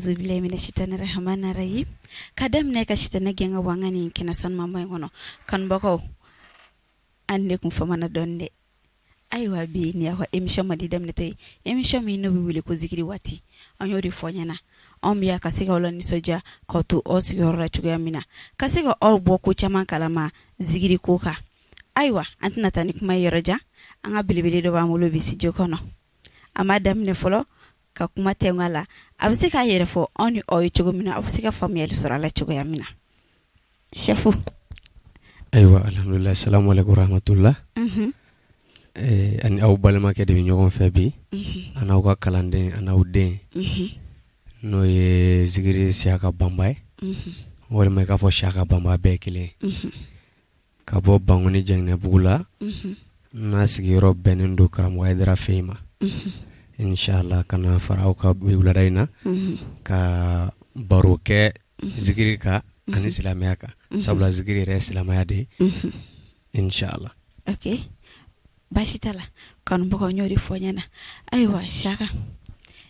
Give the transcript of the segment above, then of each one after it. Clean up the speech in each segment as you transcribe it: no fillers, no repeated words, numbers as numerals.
A'udhu billahi minash shaitanir rahmanir rahim. Kadam ne ka shitana genga wangani kina san mamay ngono. Kan bako ande kun famana donde. Aywa bi ni awa emission madi dem ne tay. Emission mi no bi wuli ko zikiri wati. Anyo ri fonyana. Ombiya kasiga wala nisoja kotu osi yorra chuga mina. Kasiga all boku chaman kalama zikiri koka. Aywa antina tani kuma yoroja. Anga bilibili do ba mulo bi sijo kono. Ama dem ne folo ka kuma tengala abse ka yere fo oni oy chugo mina abse ka famiyel sorala chugo ya mina chefu aywa alhamdulillah assalamu alaykum rahmatullah ani aw balma ke de ñogon febi ana ko kalande ana udde no ye zigiri siaka bambay wala may ka fo siaka bamba be kile ka bo bangoni jengne bugula na sigi rob benendo karam waydara feima inshallah kana farao ka wiwladayna ka baroke zikiri ka ani islamaya ka sabla zikiri re islamaya de inshallah okay bashitala kan boko nyori fonyana aywa shaka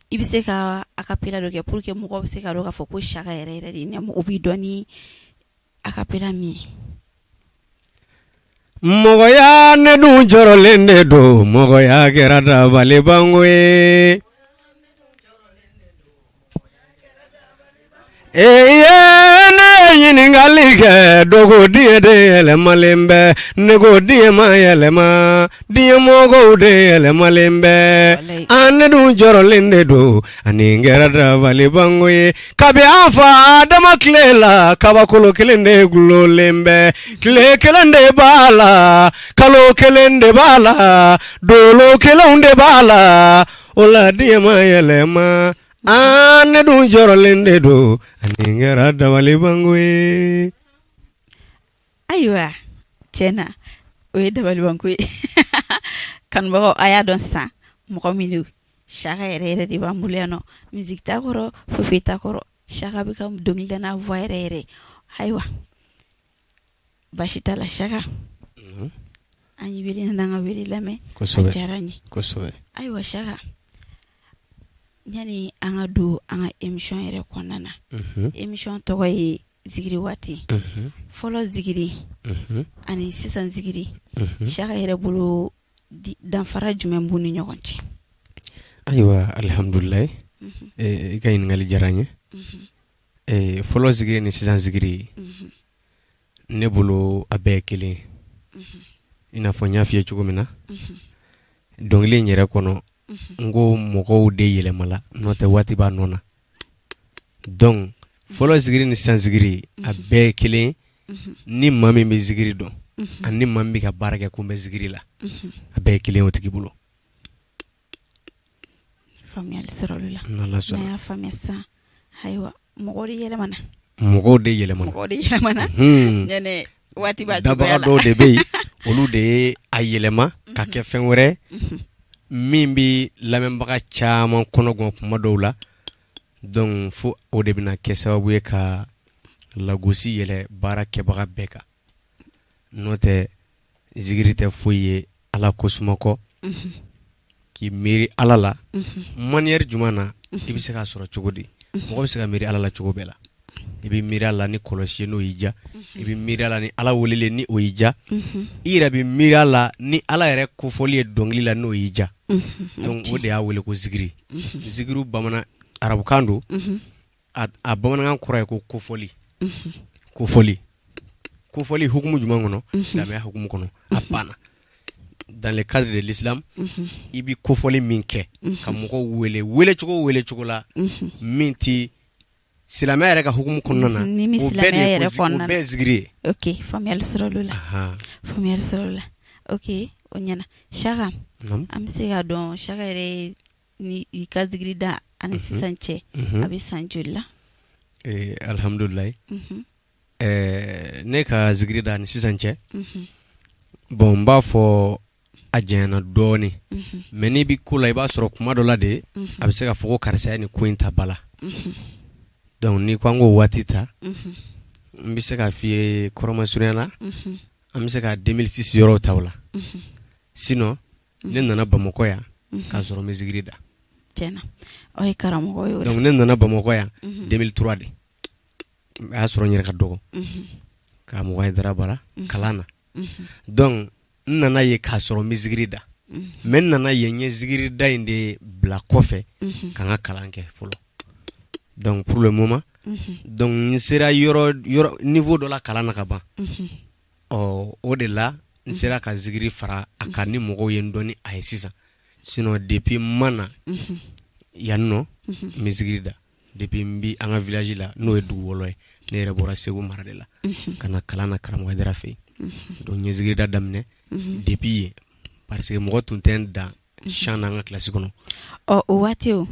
ibise ka akapela doke pour que mo ko se ka doka fo ko shaka yere di ne mo obidoni akapela mi Mogoya ne dun jorolende do mogoya gerada bale bangwe ne yiningali ke dogo die de ele malembe nego die ma ele ma die mogo de ele malembe ane dun jorolende do ani gerada bale bangwe kabe afa dama klela kabakolo kelende gulo lembe kle kelende bala kalo kelende bala dolo kelende bala ola die ma ele ma ane dun jorolende do aningera dawali bangwe aywa chena we dawali bangwe kan bako aya don sa mo minu shaka yere di bambuleno musique ta koro fufi ta koro shaka bi kam dongile na voire aywa bashita la shaka anyi wili ndanga wili lame ko sobe aywa shaka yani anga do anga emission yere konana emission to yi zigiri wati follow zigiri ani sisan zigiri shaka yere bulu dan fara jumen buni nyogonci aywa alhamdulillah gayin ngali jaranye follow zigiri ni sisan zigiri ne bulu abekele ina fonya fiye chugumina dongle nyere kono ngo mogo de yele mala note wati ba nona donc folo zigiri ni san zigiri abe kile ni mami me zigiri do ani mami ka baraka ko me zigiri la abe kile otiki bulo famiyal sarolula na ya famessa haywa mogo de yele mana nyane wati ba daba do de be olu de ayelema ka ke fenwere mimbi lamembaga chama kono gon kuma dowla donc fu o de bina ke sababu e ka lagosi yele barake baga beka note zigirite fuye ala kosumako ki miri ala la manière jumana ibise ka soro chugodi mo ko se ka miri ala la chugobela ibi miri ala ni kolosi no yija ibi miri ala ni ala wolele ni oyija ira bi miri ala ni ala yere ko foli dongli la no yija donc wode ya wele ko zigiri zigiru bamana arabu kando a bamana kan kura ko foli hukumu juma ngono islamia hukumu kono apana dans le cadre de l'islam ibi ko foli minke kam ko wele chuko la minti silamaya yɛrɛ ka hukumu kɔnɔna na o bɛɛ zigiri ok famiyal sɔrɔla ok o ɲɛna shaka an bɛ se ka dɔn shaka yɛrɛ ni i ka zigiri da ani sisan cɛ a bɛ san joli la alhamdulillah ne ka zigiri da ani sisan cɛ bon n b'a fɔ a janyana dɔɔni mais n'i bi ko la i b'a sɔrɔ kuma dɔ la de a bɛ se ka fɔ ko karisa ni ko in ta bala donc ni ko ango watita n bɛ se ka fie kɔrɔmasurunya la an bɛ se ka 2006 yɔrɔ tawla sinon ne nana Bamakɔ ya ka sɔrɔ n bɛ zigiri da tiɲɛna o ye karamɔgɔ ye o la. Donc ne nana Bamakɔ yan 2003 de a y'a sɔrɔ n yɛrɛ ka dɔgɔ karamɔgɔ Haidara Bara kalan na donc n nana ye k'a sɔrɔ n bɛ zikiri da mais n nana ye n ye zikiri da in de bila kɔfɛ ka n ka kalan kɛ fɔlɔ donc pour le moment donc n sera yɔrɔ niveau dɔ la kalan na ka ban o de la n sera ka zikiri fara a kan ni mɔgɔw ye n dɔn ni a ye sisan sinon depuis mana yan nɔ n bɛ zikiri da depuis n bi an ka village la n'o ye dugu wɔlɔ ye ne yɛrɛ bɔra Segu mara de la ka na kalan na karamɔgɔ Haidara fɛ yen donc n ye zikiri da daminɛ depuis yen parce que mɔgɔ tun tɛ n dan chant na an ka classe kɔnɔ. o waati o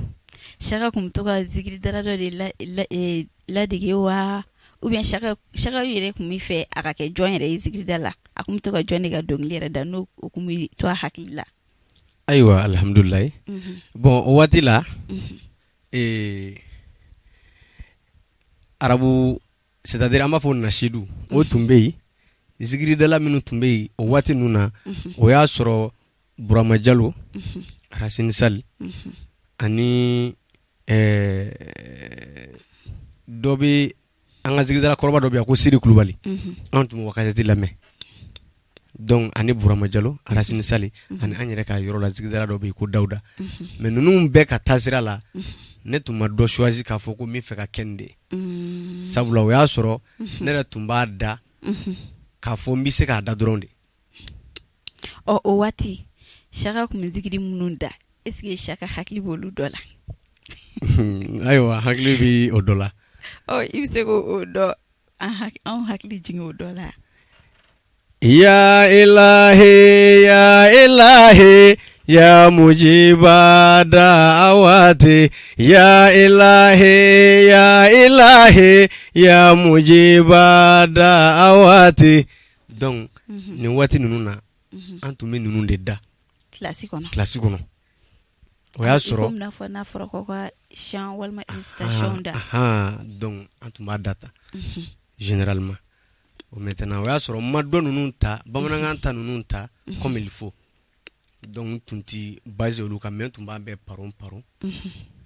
Saka kun bɛ to ka zikiri dara dɔ de ladege wa ou bien Saka yɛrɛ kun bɛ fɛ a ka kɛ jɔn yɛrɛ ye zikiri da la a kun bɛ to ka jɔn de ka dɔnkili yɛrɛ da n'o kun bɛ to a hakili la. Ayiwa alhamdulilayi bon o waati la arabu c'est-à-dire an b'a fɔ nasidu o tun bɛ yen zikiridala minnu tun bɛ yen o waati ninnu na o y'a sɔrɔ Burama Jalo Racine Sall ani dɔ bɛ an ka zikiridala kɔrɔba dɔ bɛ yan ko Sidi Kulubali an tun bɛ wakasɛti lamɛn donc ani Burama Jalo Racine Sall ani an yɛrɛ ka yɔrɔ la zikiridala dɔ bɛ yen ko Dawuda mais ninnu bɛɛ ka taasira la ne tun ma dɔ choisi k'a fɔ ko n bɛ fɛ ka kɛ nin de ye sabula o y'a sɔrɔ ne yɛrɛ tun b'a da k'a fɔ n bɛ se k'a da dɔrɔn de. o waati Saka kun bɛ zikiri minnu da est-ce que Saka hakili b'olu dɔ la. ayiwa hakili bɛ o dɔ la. i bɛ se k'o dɔ an hakili jigin o dɔ la. Ya ilahi ya ilahi ya mujiba da'awati ya ilahi ya ilahi ya mujiba da'awati donc nin waati ninnu na an tun bɛ ninnu de da classe kɔnɔ o y'a sɔrɔ n'a fɔra ko ka chant walima récitation da donc an tun b'a da ta généralement o maintenant o y'a sɔrɔ n ma dɔ ninnu ta bamanankan ta ninnu ta comme il faut donc n tun ti base olu kan mais n tun b'a bɛɛ paron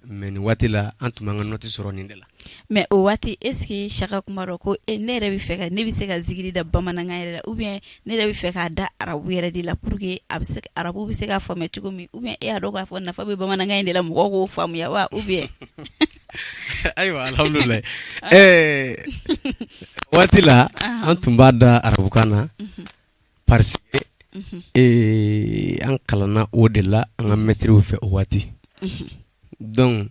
mais nin waati la an tun b'an ka note sɔrɔ nin de la. mais o waati est ce que Saka kun b'a dɔn ko ne yɛrɛ bɛ fɛ ka ne bɛ se ka zikiri da bamanankan yɛrɛ la ou bien ne yɛrɛ bɛ fɛ k'a da arabu yɛrɛ de la pour que arabu bɛ se k'a faamuya cogo min ou bien e y'a dɔn k'a fɔ nafa bɛ bamanankan in de la mɔgɔw k'o faamuya wa ou bien. ayiwa alhamdulilayi waati la an tun b'a da arabukan na parce que an kalanna o de la an ka mɛtiriw fɛ o waati donc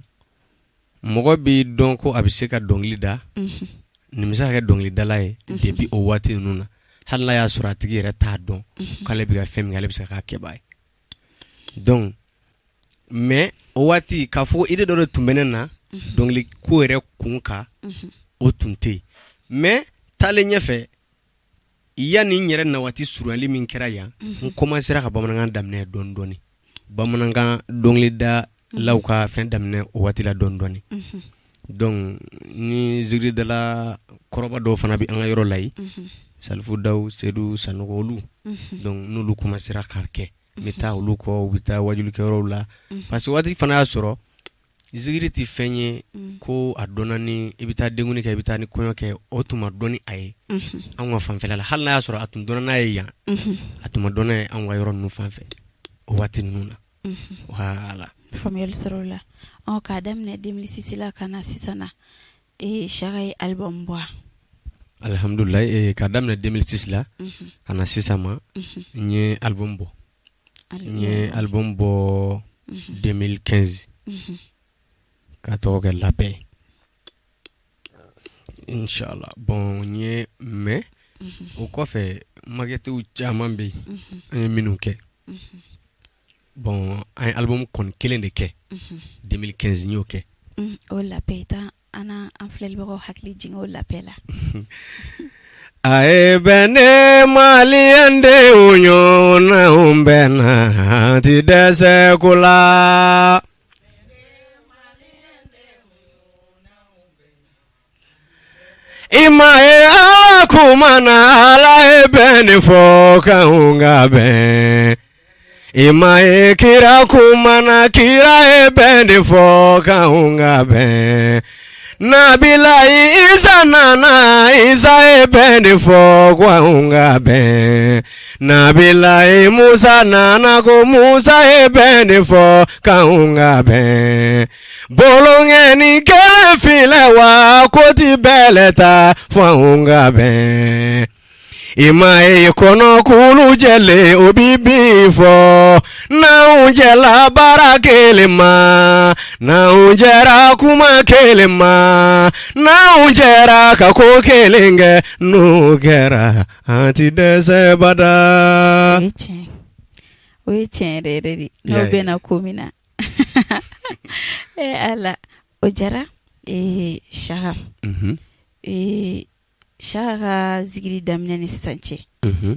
mɔgɔ b'i dɔn ko a bɛ se ka dɔnkili da nin bɛ se ka kɛ dɔnkilidala ye depuis o waati ninnu na hali n'a y'a sɔrɔ a tigi yɛrɛ t'a dɔn k'ale bɛ ka fɛn min ale bɛ se k'a kɛbaa ye donc mais o waati k'a fɔ idée dɔ de tun bɛ ne na dɔnkili ko yɛrɛ kun kan o tun tɛ yen mais taalen ɲɛfɛ yanni n yɛrɛ na waati surunyali min kɛra yan n commencera ka bamanankan daminɛ dɔɔni dɔɔni bamanankan dɔnkilida law ka fɛn daminɛ o waati la dɔɔni dɔɔni donc ni zikiridala kɔrɔba dɔw fana bɛ an ka yɔrɔ la yen Salifu Dawu Sedu Sanogo olu donc n'olu commencera k'a kɛ n bɛ taa olu kɔ u bɛ taa wajulikɛyɔrɔw la parce que waati fana y'a sɔrɔ zikiri tɛ fɛn ye ko a dɔnna ni i bɛ taa denkuli kɛ i bɛ taa ni kɔɲɔ kɛ o tun ma dɔn ni a ye anw ka fanfɛla la hali n'a y'a sɔrɔ a tun dɔnna n'a ye yan a tun ma dɔn n'a ye anw ka yɔrɔ ninnu fanfɛ o waati ninnu na voilà. faamuyali sɔrɔ o la k'a daminɛ 2006 la ka na sisan na Saka ye album bɔ a. alhamdulilayi k'a daminɛ 2006 la ka na sisan ma n ye album bɔ n ye album bɔ 2015 k'a tɔgɔ kɛ La Paix inchallah bon n ye mais o kɔfɛ makɛtiw caman bɛ yen an ye minnu kɛ bon an ye album kɔni kelen de kɛ 2015 n y'o kɛ o La Paix ta an filɛlibagaw hakili jigin o La Paix la. a ye bɛn ne maliyɛn denw ɲɔgɔnnaw bɛn na ti dɛsɛ ko la. Ima ya kumana ala ebe ni foka unga ben. ima e kira kumana kira e bende foka unga ben Nabila Isa nana Isa e bende foka unga ben Nabila Musa nana ko Musa e bende foka unga ben Bolonge ni kele file wa koti beleta foka ben Ima e kono kulu jele obibi fo na unjela bara kelema na unjera kuma kelema na unjera kako kelenge nugera anti dese bada Weche rereri no bena kumina ala ojara shaha Shaka zigiri damina ni sanche.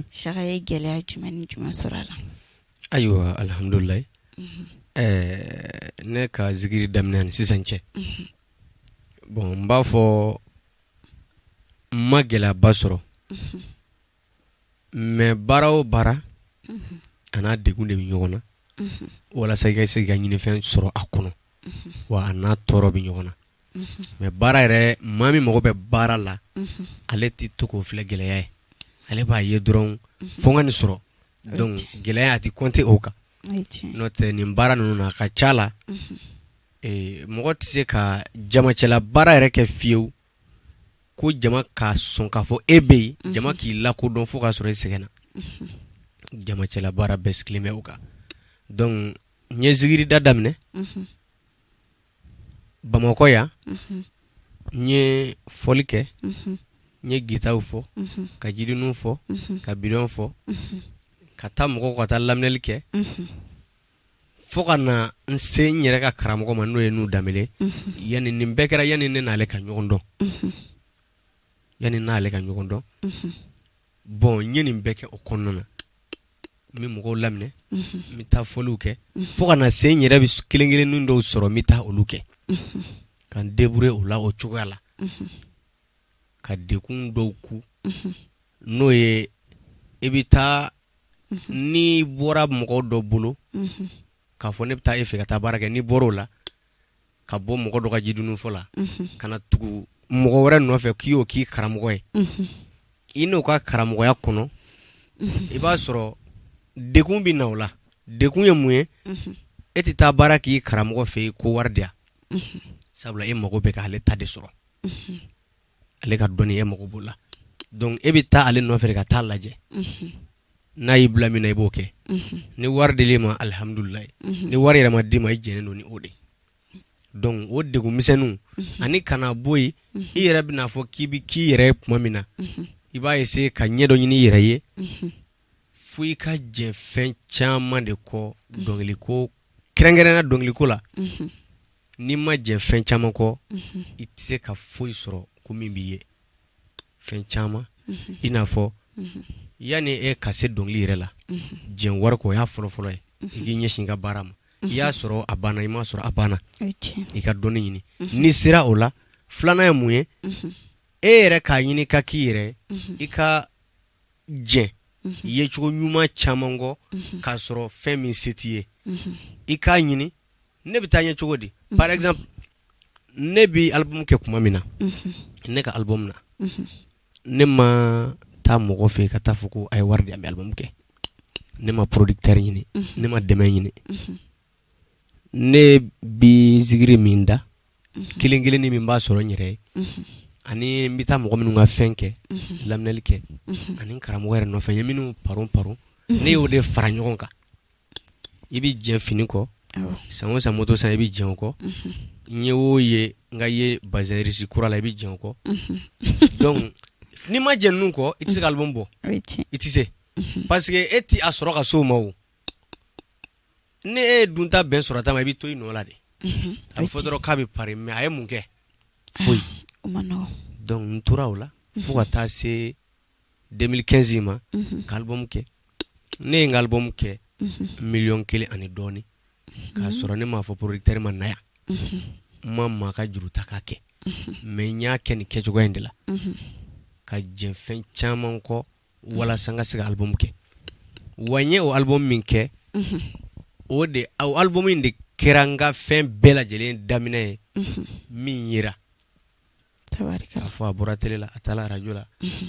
Shaka ye gɛlɛya jumɛn ni jumɛn sɔrɔ a la? Ayiwa alhamdulillah. Ne ka zigiri damina ni sisan cɛ. Bon n b'a fɔ n ma gɛlɛyaba sɔrɔ. Mais baara o baara a n'a degun de bɛ ɲɔgɔn na. Walasa i ka se ka ɲinifɛn sɔrɔ a kɔnɔ. Wa a n'a tɔɔrɔ bɛ ɲɔgɔn na. Mais baara yɛrɛ maa min mago bɛ baara la ale tɛ to k'o filɛ gɛlɛya ye ale b'a ye dɔrɔn fo n ka nin sɔrɔ donc gɛlɛya a tɛ compter o kan n'o tɛ nin baara ninnu na a ka ca la mɔgɔ tɛ se ka jamacɛla baara yɛrɛ kɛ fiyewu ko jama ka sɔn k'a fɔ e bɛ yen jama k'i lakodɔn fo k'a sɔrɔ e sɛgɛnna jamacɛla baara bɛɛ sigilen bɛ o kan donc n ye zigirida daminɛ Bamakɔ yan n ye fɔli kɛ n ye gitaw fɔ ka jirininw fɔ ka bidɔn fɔ ka taa mɔgɔw ka taa laminɛli kɛ fo ka na n se n yɛrɛ ka karamɔgɔ ma n'o ye n'u danbele yani nin bɛɛ kɛra yani ne n'ale ka ɲɔgɔn dɔn yani n'ale ka ɲɔgɔn dɔn bon n ye nin bɛɛ kɛ o kɔnɔna na n bɛ mɔgɔw laminɛ n bɛ taa fɔliw kɛ fo ka na se n yɛrɛ bɛ kelen-kelennin dɔw sɔrɔ n bɛ taa olu kɛ ka n débrouiller o la o cogoya la ka dekun dɔw ku n'o ye e bɛ taa ni bɔra mɔgɔ dɔ bolo k'a fɔ ne bɛ taa e fɛ ka taa baara kɛ n'i bɔra o la ka bɔ mɔgɔ dɔ ka jidunun fɔ la ka na tugu mɔgɔ wɛrɛ nɔfɛ k'i y'o k'i karamɔgɔ ye i n'o ka karamɔgɔya kɔnɔ i b'a sɔrɔ dekun bɛ na o la dekun ye mun ye e tɛ taa baara k'i karamɔgɔ fɛ yen ko wari di yan sabula e mago bɛ k'ale ta de sɔrɔ ale ka dɔnni e mago b'o la donc e bɛ taa ale nɔfɛ ka taa lajɛ n'a y'i bila min na i b'o kɛ ni wari dil'i ma alhamdulillah ni wari yɛrɛ ma d'i ma i jɛnen don ni o de donc o degun misɛnninw ani kana bɔ yen i yɛrɛ bɛna fɔ k'i bɛ k'i yɛrɛ ye tuma min na i b'a essayer ka ɲɛ dɔ ɲini i yɛrɛ ye fo i ka jɛ fɛn caman de kɔ dɔnkiliko kɛrɛnkɛrɛnna dɔnkiliko la n'i ma jɛ fɛn caman kɔ i tɛ se ka foyi sɔrɔ ko min b'i ye fɛn caman i n'a fɔ yani e ka se dɔnkili yɛrɛ la jɛn wari kɔ o y'a fɔlɔfɔlɔ ye i k'i ɲɛsin i ka baara ma i y'a sɔrɔ a banna i m'a sɔrɔ a banna i ka dɔnni ɲini n'i sera o la filanan ye mun ye e yɛrɛ k'a ɲini ka k'i yɛrɛ i ka jɛn ye cogo ɲuman caman kɔ k'a sɔrɔ fɛn min se t'i ye i k'a ɲini ne bɛ taa ɲɛ cogo di par exemple ne bi album kɛ kuma min na ne ka album na ne ma taa mɔgɔ fɛ ka taa fɔ ko a ye wari di an bɛ album kɛ ne ma producteur ɲini ne ma dɛmɛ ɲini ne bi zigiri min da kelen-kelen ni min b'a sɔrɔ n yɛrɛ ye ani n bɛ taa mɔgɔ minnu ka fɛn kɛ laminɛli kɛ ani karamɔgɔ yɛrɛ nɔfɛ n ye minnu paron ne y'o de fara ɲɔgɔn kan i bɛ jɛn fini kɔ san o san moto san i bɛ jɛn o kɔ n ye o ye n ka ye bazin risi kura la i bɛ jɛn o kɔ donc n'i ma jɛn ninnu kɔ i tɛ se ka album bɔ i tɛ se parce que e ti a sɔrɔ ka s'o ma o ni e ye dunta bɛn sɔrɔ ta ma i bɛ to i nɔ la de a bɛ fɔ dɔrɔn k'a bɛ pari mais a ye mun kɛ foyi donc n tora o la fo ka taa se 2015 ma ka album kɛ ne ye n ka album kɛ 1,000,000 ani dɔɔnin k'a sɔrɔ ne m'a fɔ producteur ma na yan n ma maa ka juru ta k'a kɛ mais n y'a kɛ nin kɛcogoya in de la ka jɛn fɛn caman kɔ walasa n ka se ka album kɛ wa n ye o album min kɛ o de aw album in de keranga fen bela jelen damine min yira tabarika fa bora tele la atala radio la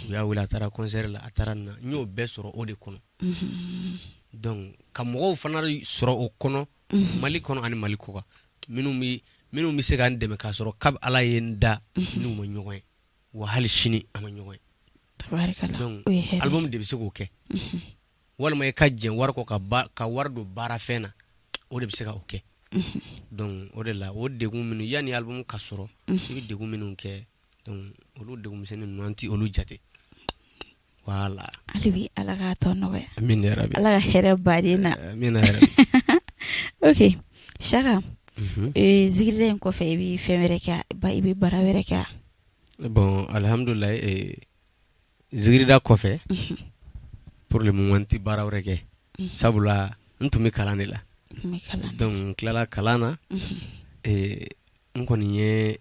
ya wila atara concert la atara na nyo be soro o de kono donc kamo fana soro o kono mali kono ani mali ko minu mi se kan deme ka soro kab ala yenda nu mo nyoy wa hal shini ama nyoy tabarika donc album de se ko ke wala may kajjen war ko ka wardo bara fena o de se ka okay donc o de la o de gum minu yani album ka soro ibi de gum minu ke donc olu de gum sen nanti olu jate wala alibi ala ka tono ya amin ya rabbi ala ka here badina amin ya rabbi okay shaka zigire ko fe bi femere ka ba ibi barawere ka bon alhamdulillah zigire da ko fe pour le moment ti barawere ke sabula ntumi kalane la donc klala kalana nkoni ye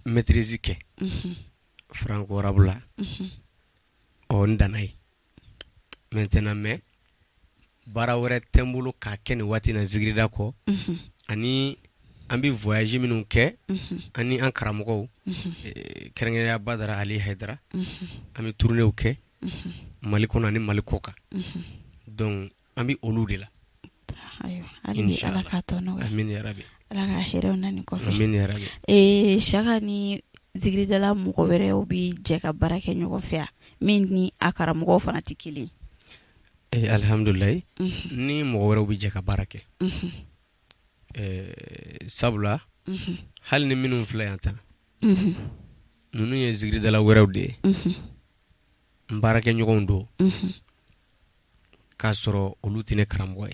maîtrise ke franco arabula on danay maintenant mais barawere tembulu ka ken wati na zigrida ko ani ambi voyage minun ke ani an karamogo kerengere badara ali haidara ami tourner o ke maliko na ni maliko ka donc ambi olu de la ayo ali ala ka tono amin ya rabbi ala ka hero nani ko fe amin ya rabbi shaka ni zigrida la mo were obi je ka barake nyugo fe min ni akara mo fana tikili alhamdulillah ni mo were obi je ka barake sabla hal ni minun flayanta nunu ye zigrida la were de barake nyugo ndo kasoro olutine karamgoy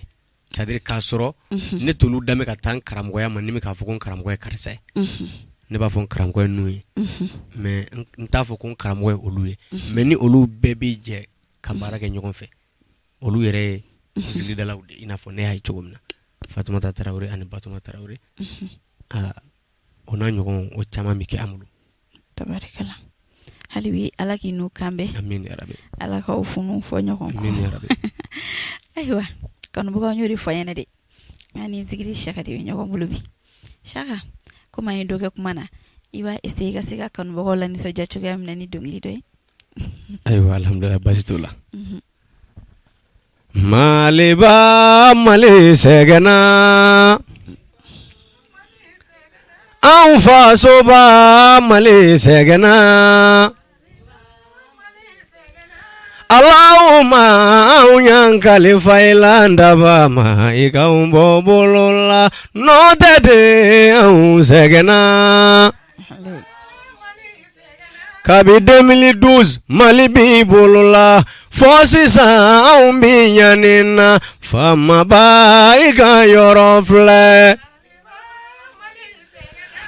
c'est-à-dire kasoro ne tolu dame ka tan karamgoya man nimi ka fukon karamgoy karsa ne ba fon karamgoy nuyi mais nta fukon karamgoy oluye mais ni olu bebe je kabara ke nyogon fe olu yere zili dala ude ina fo ne hay chogomna Fatoumata Traoré ani Batouma Traoré ona nyogon o chama mi ke amulu tabarakala halibi ala ki no kambe amin ya rabbi ala ka ufunu fo nyogon amin ya rabbi aywa kan bugo nyori fo yana de ngani zigiri shaka de nyogon bulubi shaka kuma yi doge kuma na iwa isega sega kan bugo la ni so jachuga amna ni dongili doy aywa alhamdulillah basitula maliba mali segana anfa soba mali segana Allahumma unyankali failanda ba ma ikaumbo bolola no dede segana kabi 2012 mali bi bolola fosi sa umbiyanina fama ba ika yorofle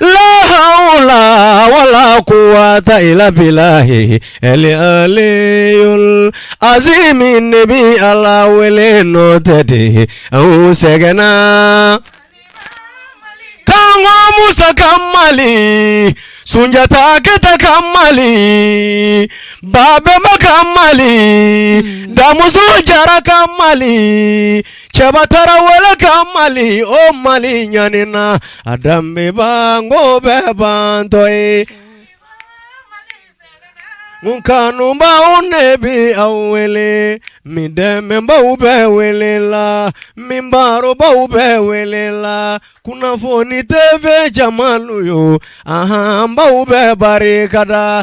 la hawla wala quwwata illa billahi aliyul azim nabi allah wele no tede au segana kango musa kamali sunjata keta kamali babe makamali damuso jara kamali chabatara wala kamali o mali nyanina adambe bango bebantoy Munkanu ba unebi awele mideme ba ube welela mimbaro ba ube welela kuna foni teve jamalu yo ba ube barikada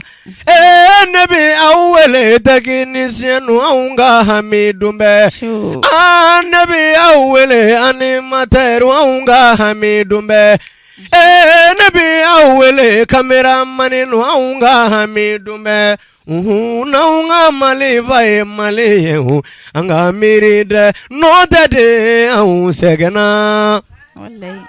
nebi awele takini sienu aunga hamidumbe nebi awele animateru aunga hamidumbe nabi awele cameraman no aunga hamidumbe naunga mali vai mali anga miride no dade au segana wallahi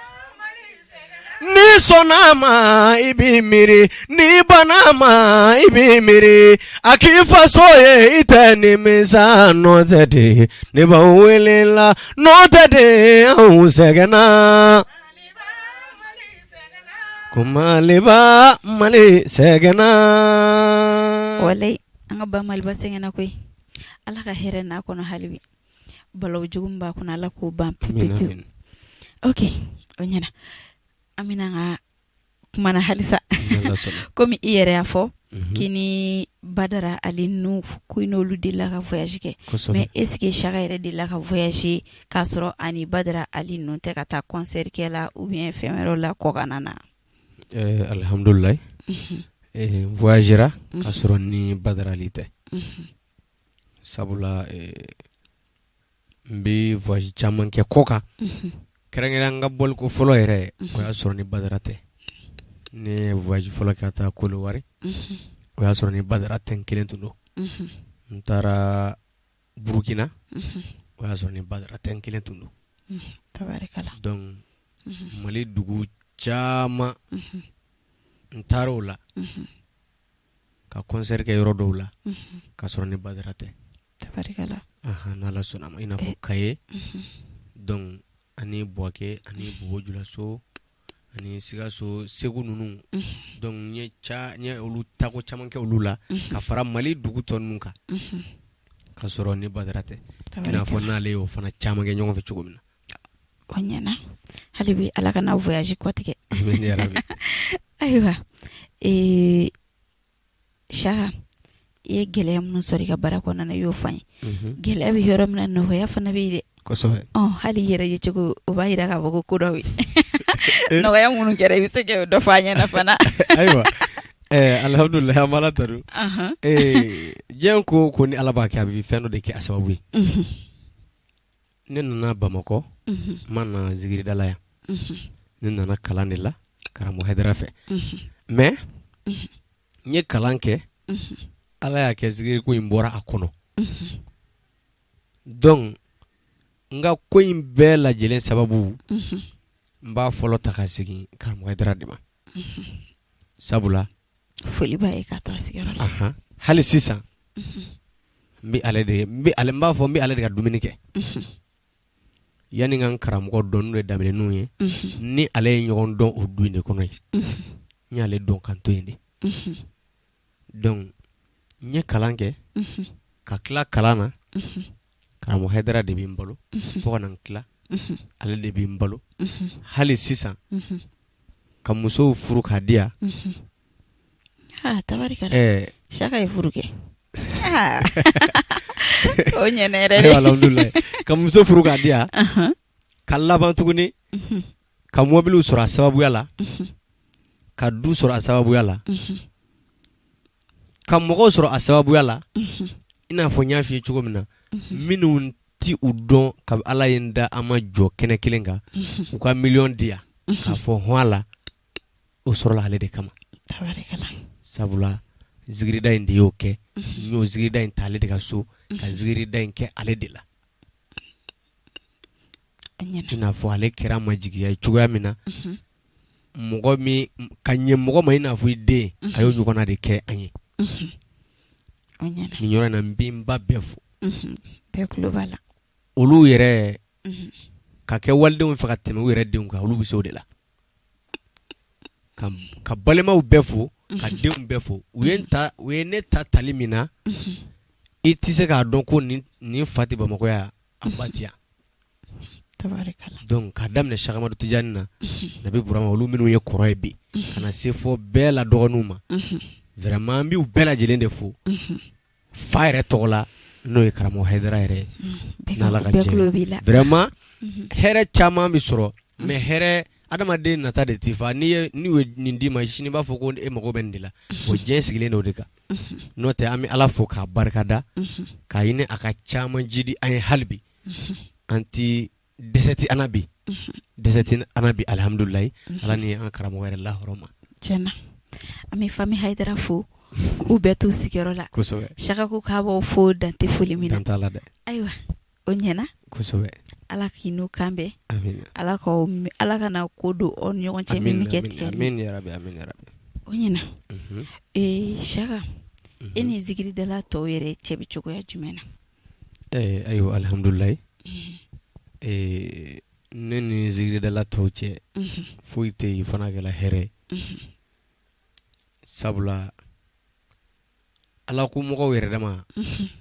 ni sonama ibi miri ni banama ibi miri akifa soye itani misa no dade ni bawele la no dade au segana Kumaliba mali segana walai anga ba maliba segana koy ala ka here na kono halibi balaw jugum ba kuna ala ko ban amin pepe amin okay onyana amina nga kumana halisa Yalla sona komi iyere afo kini badara alinu kuinolu de la ka voyage ke mais est-ce que Chaka yɛrɛ de la ka voyage k'a sɔrɔ ani badara alinu tɛ ka taa concert kɛ la ou bien fɛn wɛrɛ la kɔkan na alhamdulillah voyagera k'a sɔrɔ ni badara ali tɛ sabula n bɛ voyage caman kɛ kɔ kan kɛrɛnkɛrɛn n ka bɔliko fɔlɔ yɛrɛ o y'a sɔrɔ ni badara tɛ ne ye voyage fɔlɔ kɛ ka taa Kolowari o y'a sɔrɔ ni badara tɛ n kelen tun don n taara Burukina o y'a sɔrɔ ni badara tɛ n kelen tun don tabarikala donc Mali dugu caman n taara o la ka concert kɛ yɔrɔ dɔw la k'a sɔrɔ ni badara tɛ tabarikala n'Ala sɔnna ma i n'a fɔ Kaye donc ani Buwake ani Bobo Julaso ani Sikaso Segu ninnu donc n ye olu tako caman kɛ olu la ka fara Mali dugu tɔ ninnu kan ka sɔrɔ ni badara tɛ i n'a fɔ n'ale y'o fana caman kɛ ɲɔgɔn fɛ cogo min na o ɲɛna hali bi ala kana voyage kɔtigɛ amin ya rabi ayiwa Chaka i ye gɛlɛya minnu sɔrɔ i ka baara kɔnɔna na i y'o fɔ an ye gɛlɛya bɛ yɔrɔ min na nɔgɔya fana bɛ yen dɛ kosɛbɛ hali i yɛrɛ ye cogo o b'a jira k'a fɔ ko ko dɔw ye nɔgɔya minnu kɛra i bɛ se ka dɔ fɔ an ɲɛna fana ayiwa alhamdulillah an b'ala tanu diɲɛ ko ko ni ala b'a kɛ a bɛ fɛn dɔ de kɛ a sababu ye ne nana Bamakɔ n ma na zikiridala yan ne nana kalan de la karamɔgɔ Haidara fɛ mais n ye kalan kɛ ala y'a kɛ zikiriko in bɔra a kɔnɔ donc n ka ko in bɛɛ lajɛlen sababu n b'a fɔlɔ ta ka segin karamɔgɔ Haidara de ma sabula foli b'a ye k'a to a sigiyɔrɔ la hali sisan n b'a fɔ n bɛ ale de ka dumuni kɛ yanni n ka n karamɔgɔ dɔn n'o ye daminɛninw ye ni ale ye ɲɔgɔn dɔn o du in de kɔnɔ ye n y'ale dɔn kan to yen de donc n ye kalan kɛ ka tila kalan na karamɔgɔ Haidara de bɛ n balo fo ka na n tila ale de bɛ n balo hali sisan ka musow furu k'a di yan tabarikala Chaka ye furu kɛ o ɲɛna yɛrɛ de alhamdulillah ka muso furu k'a di yan ka laban tuguni ka mobiliw sɔrɔ a sababuya la ka du sɔrɔ a sababuya la ka mɔgɔw sɔrɔ a sababuya la i n'a fɔ n y'a f'i ye cogo min na minnu ti u dɔn ka ala ye n da an ma jɔ kɛnɛ kelen kan u ka miliyɔn di yan k'a fɔ hɔn a la o sɔrɔla ale de kama sabula zikirida in de y'o kɛ n y'o zikirida in ta ale de ka so ka zikirida in kɛ ale de la i n'a fɔ ale kɛra ma jigiya ye cogoya min na mɔgɔ min ka ɲɛ mɔgɔ ma i n'a fɔ i den a y'o ɲɔgɔnna de kɛ an ye nin yɔrɔ in na n bɛ n ba bɛɛ fo bɛɛ tulo b'a la olu yɛrɛ ka kɛ walidenw fɛ ka tɛmɛ u yɛrɛ denw kan olu bɛ se o de la ka balimaw bɛɛ fo ka denw bɛɛ fo u ye ne ta tali min na i tɛ se k'a dɔn ko nin fa tɛ Bamakɔ yan a ba tɛ yan donc k'a daminɛ Cheick Amadou Tijani na Nabi Burama olu minnu ye kɔrɔ ye bi ka na se fɔ bɛɛ la dɔgɔninw ma vraiment an b'u bɛɛ lajɛlen de fo fa yɛrɛ tɔgɔ la n'o ye karamɔgɔ Haidara yɛrɛ n'Ala ka jɛ vraiment hɛrɛ caman bɛ sɔrɔ mais hɛrɛ adamaden nata de t'i fa n'u ye nin d'i ma sini b'a fɔ ko e mago bɛ nin de la o diɲɛ sigilen de o de kan n'o tɛ an bɛ ala fo k'a barikada k'a ɲini a ka caman jidi an ye hali bi an ti dɛsɛ tɛ an na bi dɛsɛ tɛ an na bi alihamudulilayi ala ni an karamɔgɔ yɛrɛ lahɔrɔ ma tiɲɛna an bɛ fami Haidara fo k'u bɛɛ t'u sigiyɔrɔ la kosɛbɛ Chaka ko k'a b'aw fo dante foli min na dan t'a la dɛ ayiwa o ɲɛna kosɛbɛ ala k'i n'u kan bɛn amin ala kana ko don aw ni ɲɔgɔn cɛ min bɛ kɛ tigɛli amin ya rabi amin ya rabi o ɲɛna Chaka e ni zikiridala tɔw yɛrɛ cɛ bɛ cogoya jumɛn na ayiwa alihamudulilayi ne ni zikiridala tɔw cɛ foyi tɛ yen fana kɛla hɛrɛ sabula ala ko mɔgɔw yɛrɛ dama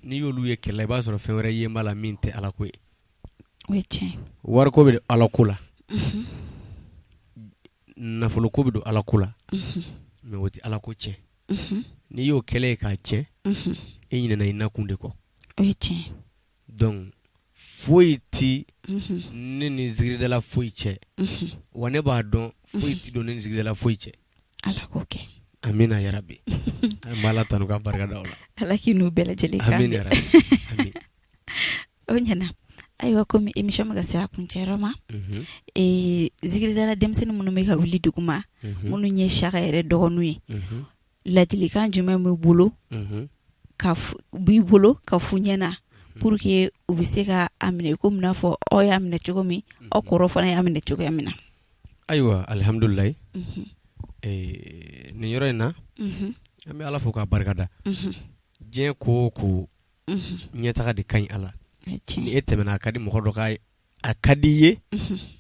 n'i y'olu ye kɛlɛ i b'a sɔrɔ fɛn wɛrɛ ye b'a la min tɛ ala ko ye o ye tiɲɛ wari ko bɛ ala ko la nafolo ko bɛ don ala ko la mais o tɛ ala ko tiɲɛ n'i y'o kɛlɛ ye k'a tiɲɛ e ɲinɛna i nakun de kɔ o ye tiɲɛ donc foyi ti ne ni zigiridala foyi cɛ wa ne b'a dɔn foyi ti don ne ni zigiridala foyi cɛ ala k'o kɛ amina yarabi an b'a la tanu ka barika da o la ala k'i n'u bɛɛ lajɛlen kan amin yarabi amin o ɲɛna ayiwa komi émission bɛ ka se a kuncɛyɔrɔ ma zigiridala denmisɛnnin minnu bɛ ka wuli duguma minnu ye saka yɛrɛ dɔgɔninw ye ladilikan jumɛn b'i bolo ka fu ɲɛna pour que u bɛ se ka a minɛ komi n'a fɔ aw y'a minɛ cogo min aw kɔrɔ fana y'a minɛ cogoya min na ayiwa alhamdulilayi nin yɔrɔ in na an bɛ ala fo k'a barikada diɲɛ ko o ko ɲɛtaga de ka ɲi ala ni e tɛmɛna a ka di mɔgɔ dɔ a ka di i ye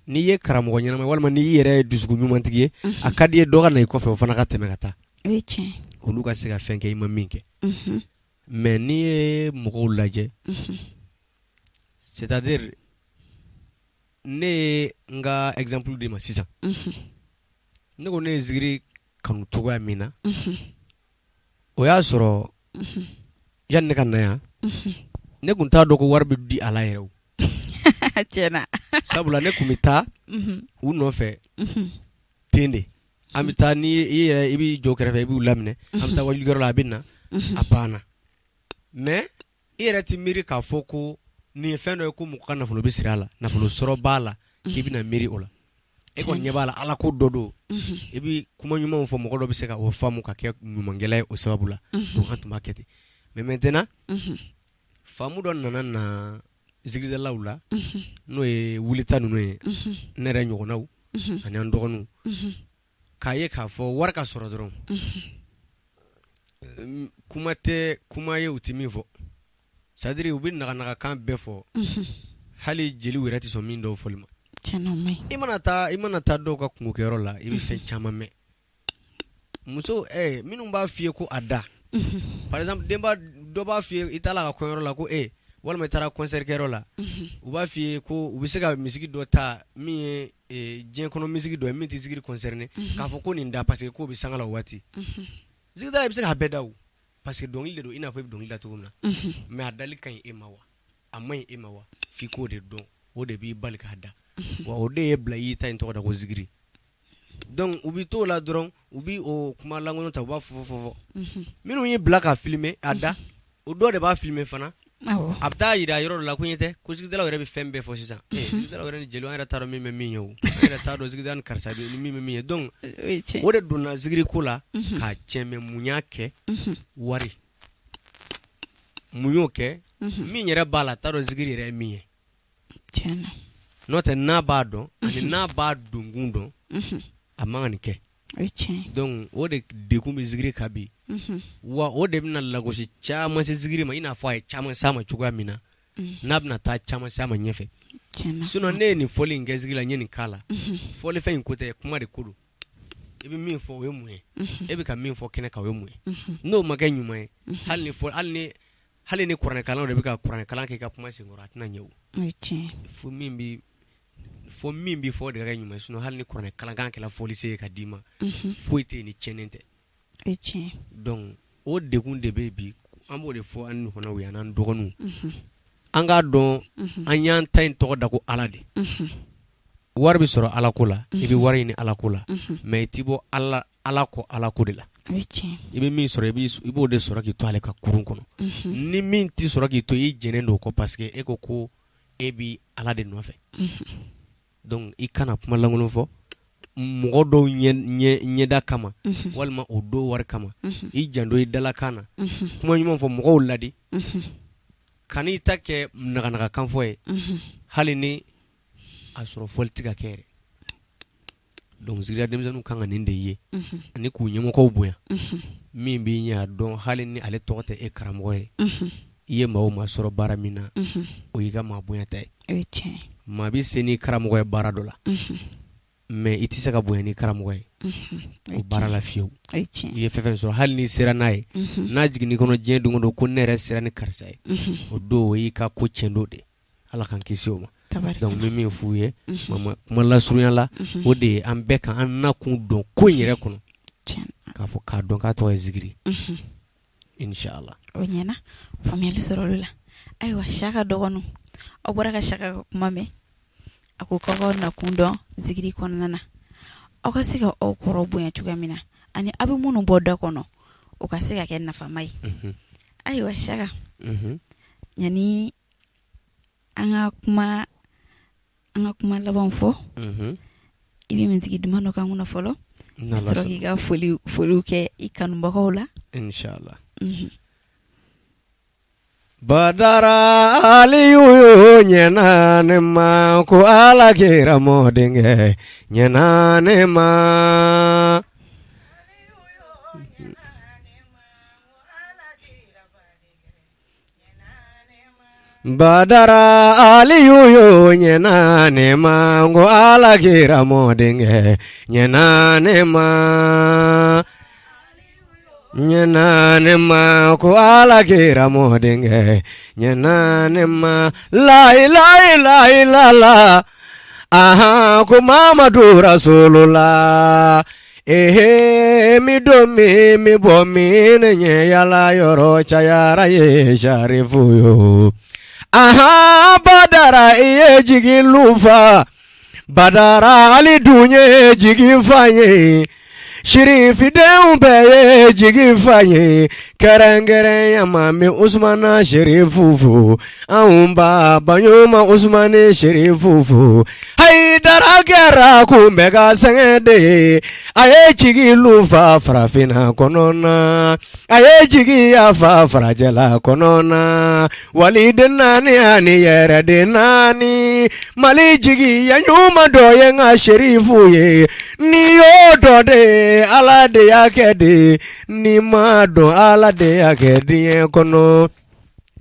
n'i ye karamɔgɔ ɲɛnama walima n'i yɛrɛ ye dusukun ɲumantigi ye a ka di i ye dɔ ka na i kɔfɛ o fana ka tɛmɛ ka taa olu ka se ka fɛn kɛ i ma min kɛ mais n'i ye mɔgɔw lajɛ c'est-à-dire ne ye n ka exemple di ma sisan ne ko ne ye zigiri kanu cogoya min na o y'a sɔrɔ yanni ne ka na yan ne kun t'a dɔn ko wari bɛ di ala yɛrɛ o tiɲɛna sabula ne kun bɛ taa u nɔfɛ ten de an bɛ taa ni i yɛrɛ i b'i jɔ kɛrɛfɛ i b'u laminɛ an bɛ taa wajulikɛyɔrɔ la a bɛ na a banna mais i yɛrɛ ti miiri k'a fɔ ko nin ye fɛn dɔ ye ko mɔgɔ ka nafolo bɛ siri a la nafolo sɔrɔ b'a la k'i bɛna miiri o la e kɔni ɲɛ b'a la ala ko dɔ don i bɛ kuma ɲumanw fɔ mɔgɔ dɔ bɛ se ka o faamu ka kɛ ɲumankɛla ye o sababu la donc an tun b'a kɛ ten mais maintenant faamu dɔ nana zigiridalaw la n'o ye wulita ninnu ye ne yɛrɛ ɲɔgɔnnaw ani an dɔgɔninw k'a ye k'a fɔ wari ka sɔrɔ dɔrɔn kuma ye u ti min fɔ c'est-à-dire u bɛ naganagakan bɛɛ fɔ hali jeliw yɛrɛ tɛ sɔn min dɔw fɔli ma i mana taa dɔw ka kungokɛyɔrɔ la i bɛ fɛn caman mɛn muso minnu b'a f'i ye ko a da par exemple dɔ b'a f'i ye i taala ka kɔɲɔyɔrɔ la ko walima i taara concert kɛyɔrɔ la u b'a f'i ye ko u bɛ se ka misigi dɔ ta min ye diɲɛ kɔnɔ misigi dɔ ye min tɛ zigiri concerné k'a fɔ ko nin da parce que k'o bɛ sanga la o waati zigidala i bɛ se k'a bɛɛ da o parce que dɔnkili de don i n'a fɔ i bɛ dɔnkili da cogo min na mais a dali ka ɲi e ma wa a man ɲi e ma wa f'i k'o de dɔn o de b'i bali k'a da wa o de ye bila i y'i ta in tɔgɔ da ko zigiri donc u bɛ t'o la dɔrɔn u bɛ o kuma lankolon ta u b'a fɔ minnu y'i bila ka filmer a da o dɔ de b'a filmer fana a bɛ taa yira yɔrɔ dɔ la ko ɲɛ tɛ ko zigidalaw yɛrɛ bɛ fɛn bɛɛ fɔ sisan zigidalaw yɛrɛ ni jeliw an yɛrɛ t'a dɔn min bɛ min ye o an yɛrɛ t'a dɔn zigidala ni karisa bɛ ni min bɛ min ye donc o de donna zigiri ko la k'a tiɲɛ mais mun y'a kɛ wari mun y'o kɛ min yɛrɛ b'a la t'a dɔn zigiri yɛrɛ ye min ye n'o tɛ n'a b'a dɔn ani n'a b'a donkun dɔn a man ka nin kɛ donc o de dekun bɛ zigiri kan bi wa o de bɛna lagosi caman se zigiri ma i n'a fɔ a ye caman s'a ma cogoya min na n'a bɛna taa caman s'a ma ɲɛfɛ sinon ne ye nin fɔli in kɛ zigiri la n ye nin k'a la fɔli fɛn in ko tɛ kuma de ko don i bɛ min fɔ o ye mun ye e bɛ ka min fɔ kɛnɛ kan o ye mun ye n'o ma kɛ ɲuman ye hali ni kuranɛkalanw de bɛ ka kuranɛkalan kɛ i ka kuma senkɔrɔ a tɛna ɲɛ o fo min bɛ fɔ de ka kɛ ɲuman sinon hali ni kuranɛkalankan kɛla fɔli se ye ka d'i ma foyi tɛ yen ni tiɲɛnen tɛ donc o dekun de bɛ bi an b'o de fɔ an ɲɔgɔnnaw ye an dɔgɔninw an k'a dɔn an y'an ta in tɔgɔ da ko ala de wari bɛ sɔrɔ ala ko la i bɛ wari ɲini ala ko la mais i t'i bɔ ala kɔ ala ko de la i bɛ min sɔrɔ i b'o de sɔrɔ k'i to ale ka kurun kɔnɔ ni min t'i sɔrɔ k'i to i jɛnnen don o kɔ parce que e ko e bi ala de nɔfɛ donc i kana kuma lankolon fɔ mɔgɔ dɔw ɲɛda kama walima o do wari kama i janto i dalakan na kuma ɲuman fɔ mɔgɔw ladi kan'i ta kɛ naganagakan fɔ ye hali ni a sɔrɔ fɔli tɛ ka kɛ yɛrɛ donc zigirida denmisɛnninw kan ka nin de ye ani k'u ɲɛmɔgɔw bonya min b'i ɲɛ a dɔn hali ni ale tɔgɔ tɛ e karamɔgɔ ye i ye maa o maa sɔrɔ baara min na o y'i ka maa bonya ta ye maa bɛ se n'i karamɔgɔ ye baara dɔ la mais i tɛ se ka bonya n'i karamɔgɔ ye o baara la fiyewu i ye fɛn fɛn sɔrɔ hali n'i sera n'a ye n'a jiginni kɔnɔ diɲɛ don o don ko ne yɛrɛ sera ni karisa ye o don o y'i ka ko tiɲɛ don de ala k'an kisi o ma donc min f'u ye kuma lasurunya la o de an bɛɛ ka an nakun dɔn ko in yɛrɛ kɔnɔ k'a fɔ k'a dɔn k'a tɔgɔ ye zikiri inshallah o ɲɛna faamuyali sɔrɔ olu la ayiwa Saka dɔgɔnu aw bɔra ka Saka ka kuma mɛn a ko k'aw ka nakun dɔn zikiri kɔnɔna na aw ka se ka aw kɔrɔ bonya cogoya min na ani aw bɛ minnu bɔ da kɔnɔ o ka se ka kɛ nafama ye ayiwa Saka yani an ka kuma laban fɔ i bɛ misigi duman dɔ k'an kunna fɔlɔ i sɔrɔ k'i ka foliw kɛ i kanubagaw la inshallah Badara Aliyu ɲɛna ne ma ko Ala kɛra mɔdenkɛ ɲɛna ne ma Badara Aliyu ɲɛna ne ma ko Ala kɛra mɔdenkɛ ɲɛna ne ma ɲɛna ne ma ko Ala kɛra mɔdenkɛ ɲɛna ne ma la ilaha illallah ko Mamadu Rasulullah mi don mi bɔ mi ne ɲɛ yala yɔrɔ cayara ye Sharifu yo Badara iye jigi lufa Badara Ali dun ye jigi fa ye Shirifidenw bɛɛ ye jigi fa ye kɛrɛnkɛrɛnya Mami Usmana Sherifu fo anw ba Baɲuma Usmane Sherifu fo Haidara kɛra kun bɛ ka sɛgɛn de ye a ye jigi lufa farafinna kɔnɔna a ye jigi yafa farajɛla kɔnɔna waliden naani ani yɛrɛden naani Mali jigi ya ɲuman dɔ ye nka Sherifu ye ni y'o dɔ de Ala de y'a kɛ de ni ma dɔn Ala de y'a kɛ diɲɛ kɔnɔ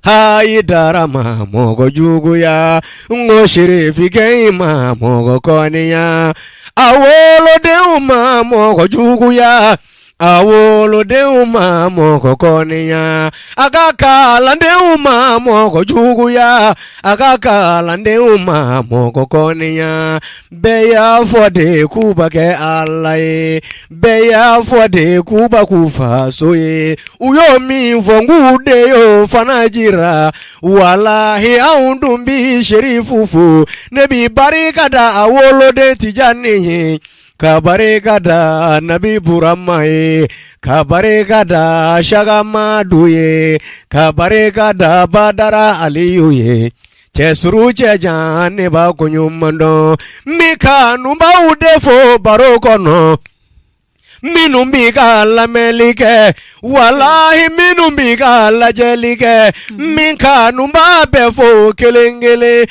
Haidara ma mɔgɔ juguya ngo Sherifikɛ ma mɔgɔ kɔniya a wolodenw ma mɔgɔ juguya a wolodenw ma mɔgɔ kɔniya a ka kalandenw ma mɔgɔ juguya a ka kalandenw ma mɔgɔ kɔniya bɛɛ y'a fɔ de k'u ba kɛ Ala ye bɛɛ y'a fɔ de k'u ba k'u faso ye u y'o min fɔ k'u de y'o fana jira walahi anw dun bi Sherifu fo ne bi barika da a woloden Tijani ye ka barika da Nabi Burama ye ka barika da Shagamadu ye ka barika da Badara Aliyu ye cɛsuru cɛjan ne b'a ko ɲuman dɔn min kanu b'aw de fo baro kɔnɔ minnu b'i ka lamɛnli kɛ walahi minnu b'i ka lajɛli kɛ min kanu b'a bɛɛ fo kelen kelen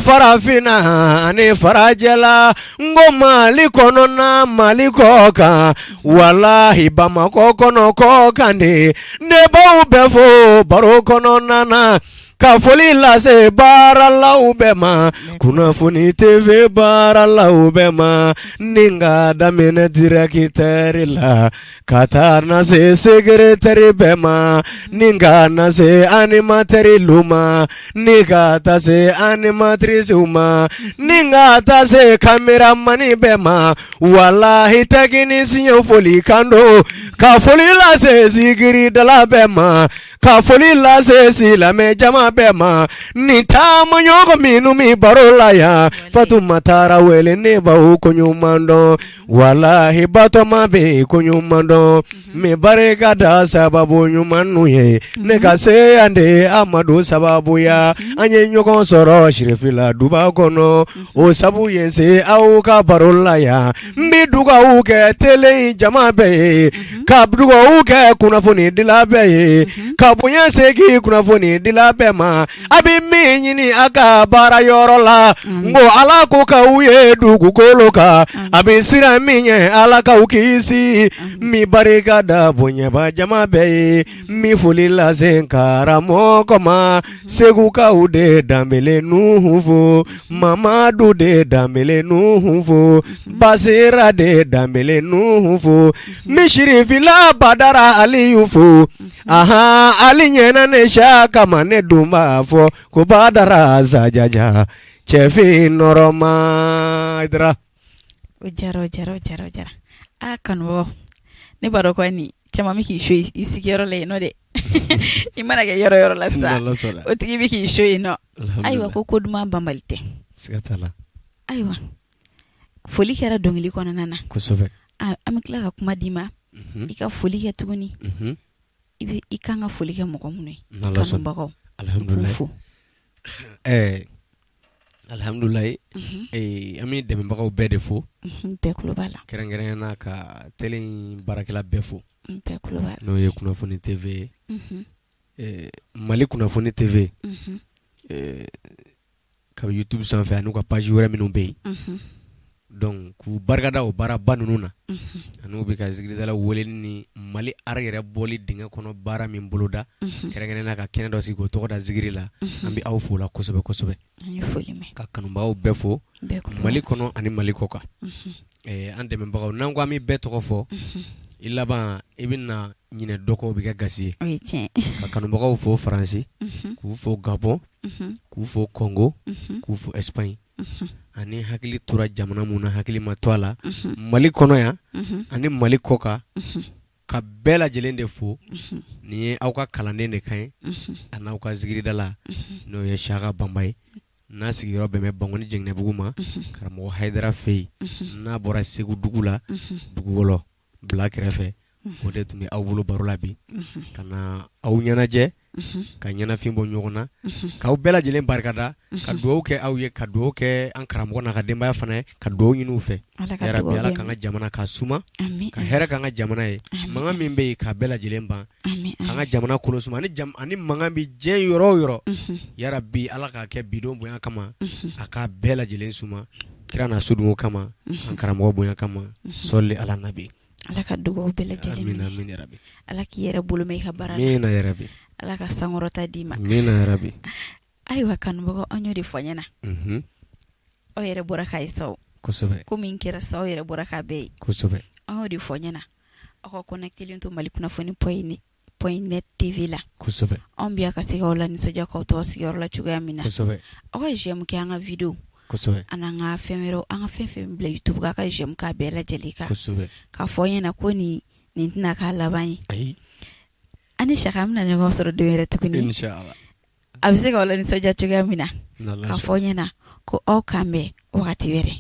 farafinna ani farajɛla n ko Mali kɔnɔna Mali kɔ kan walahi Bamakɔ kɔnɔ kɔ kan de ne b'aw bɛɛ fo baro kɔnɔna na ka foli lase baaralaw bɛɛ ma kunnafoni TV baaralaw bɛɛ ma ni ka daminɛ directeur la ka taa na se secrétaire bɛɛ ma ni ka na se animateur lu ma ni ka taa se animatrice ma ni ka taa se caméraman bɛɛ ma walahi technicien foli kan don ka foli lase zikiridala bɛɛ ma ka foli lase silamɛ jama bɛɛ ma ni taama ɲɔgɔn minnu mi baro la yan Fatuma Tarawele ne b'aw ko ɲuman dɔn walahi Batoma bɛ ko ɲuman dɔn mi barika da sababu ɲumannu ye ne ka se yan de Amadu sababuya an ye ɲɔgɔn sɔrɔ Shirifila duba kɔnɔ o sabu ye se aw ka baro la yan n bi dugawu kɛ tele jama bɛɛ ye ka dugawu kɛ kunnafoni dila bɛɛ ye ka bonya segi kunnafoni dila bɛɛ ma a bɛ min ɲini a ka baara yɔrɔ la ngo Ala ko k'aw ye dugukolo kan a bɛ siran min ɲɛ Ala k'aw kisi mi barika da bonyaba jama bɛɛ ye mi foli lase karamɔgɔ ma Segukaw de Danbele Nuhu fo Mamadu de Danbele Nuhu fo Basira de Danbele Nuhu fo mi Shirifila Badara Aliyu fo Ali ɲɛna ne Saka ma ne dun b'a fɔ ko Badara Zajaja cɛfin nɔrɔma Aidara. O jara a kanubagaw ne b'a dɔn ko ni caman bɛ k'i so i sigiyɔrɔ la yen nɔ dɛ i mana kɛ yɔrɔ la sisan o tigi bɛ k'i so yen nɔ ayiwa ko duman banbali tɛ siga t'a la ayiwa foli kɛra dɔnkili kɔnɔna na kosɛbɛ an bɛ tila ka kuma d'i ma i ka foli kɛ tuguni i kan ka foli kɛ mɔgɔ minnu ye kanubagaw alhamdulilayi alhamdulilayi an bɛ dɛmɛbagaw bɛɛ de fo bɛɛ kulo b'a la kɛrɛnkɛrɛnnena ka télé in baarakɛla bɛɛ fo bɛɛ kulo b'a la n'o ye kunnafoni TV Mali kunnafoni TV ka YouTube sanfɛ ani u ka page wɛrɛ minnu bɛ yen donc k'u barikada o baaraba ninnu na ani u bɛ ka zikiridala weleli ni Mali art yɛrɛ bɔli dingɛ kɔnɔ baara min boloda kɛrɛnkɛrɛnnena ka kɛnɛ dɔ sigi k'o tɔgɔ da zikiri la an bɛ aw fo la kosɛbɛ kosɛbɛ ka kanubagaw bɛɛ fo Mali kɔnɔ ani Mali kɔ kan an dɛmɛbagaw n'an ko an bɛ bɛɛ tɔgɔ fɔ i laban i bɛna ɲinɛ dɔ kɔ o bɛ kɛ gasi ye ka kanubagaw fo Faransi k'u fo Gabon k'u fo Congo k'u fo Espagne ani hakili tora jamana mun na hakili ma to a la Mali kɔnɔ yan ani Mali kɔ kan ka bɛɛ lajɛlen de fo nin ye aw ka kalanden de kan ye a n'aw ka zikiridala n'o ye Saka Banba ye n'a sigiyɔrɔ bɛn bɛ Bangoni Jɛnɛbugu ma karamɔgɔ Hayidara fɛ yen n'a bɔra Segu dugu la dugu wɔlɔ bila kɛrɛfɛ o de tun bɛ aw bolo baro la bi ka na aw ɲɛnajɛ ka ɲɛnafin bɔ ɲɔgɔn na k'aw bɛɛ lajɛlen barikada ka dugawu kɛ aw ye ka dugawu kɛ an karamɔgɔ n'a ka denbaya fana ye ka dugawu ɲini u fɛ yarabi Ala k'an ka jamana ka suma ka hɛrɛ k'an ka jamana ye mankan min bɛ yen k'a bɛɛ lajɛlen ban k'an ka jamana kolo suma ani mankan bɛ diɲɛ yɔrɔ o yɔrɔ yarabi Ala k'a kɛ bidon bonya kama a k'a bɛɛ lajɛlen suma kira n'a sudunko kama an karamɔgɔ bonya kama sɔli ala nabi Ala ka dugawu bɛɛ lajɛlen amin yarabi Ala k'i yɛrɛ bolo mɛn i ka baara la amin yarabi Ala ka sankɔrɔta d'i ma amin yarabi ayiwa kanubagaw an y'o de fɔ ɲɛna aw yɛrɛ bɔra k'a ye saw kosɛbɛ ko min kɛra sa aw yɛrɛ bɔra k'a bɛɛ ye kosɛbɛ an y'o de fɔ ɲɛna aw ka connectelen to Mali kunnafoni point net TV la kosɛbɛ anw bɛ ka se k'aw la nisɔndiya k'aw tɔgɔ sigiyɔrɔ la cogoya min na kosɛbɛ aw ka j'aime kɛ an ka video kosɛbɛ an ka fɛn wɛrɛw an ka fɛn fɛn bila YouTube k'a ka j'aime k'a bɛɛ lajɛlen kan kosɛbɛ k'a fɔ ɲɛna ko nin tɛna k'a laban ye ayi ani Saka an bɛna ɲɔgɔn sɔrɔ don wɛrɛ tuguni inshallah a bɛ se k'aw la nisɔndiya cogoya min na n'Ala k'a fɔ ɲɛna ko aw k'an bɛn wagati wɛrɛ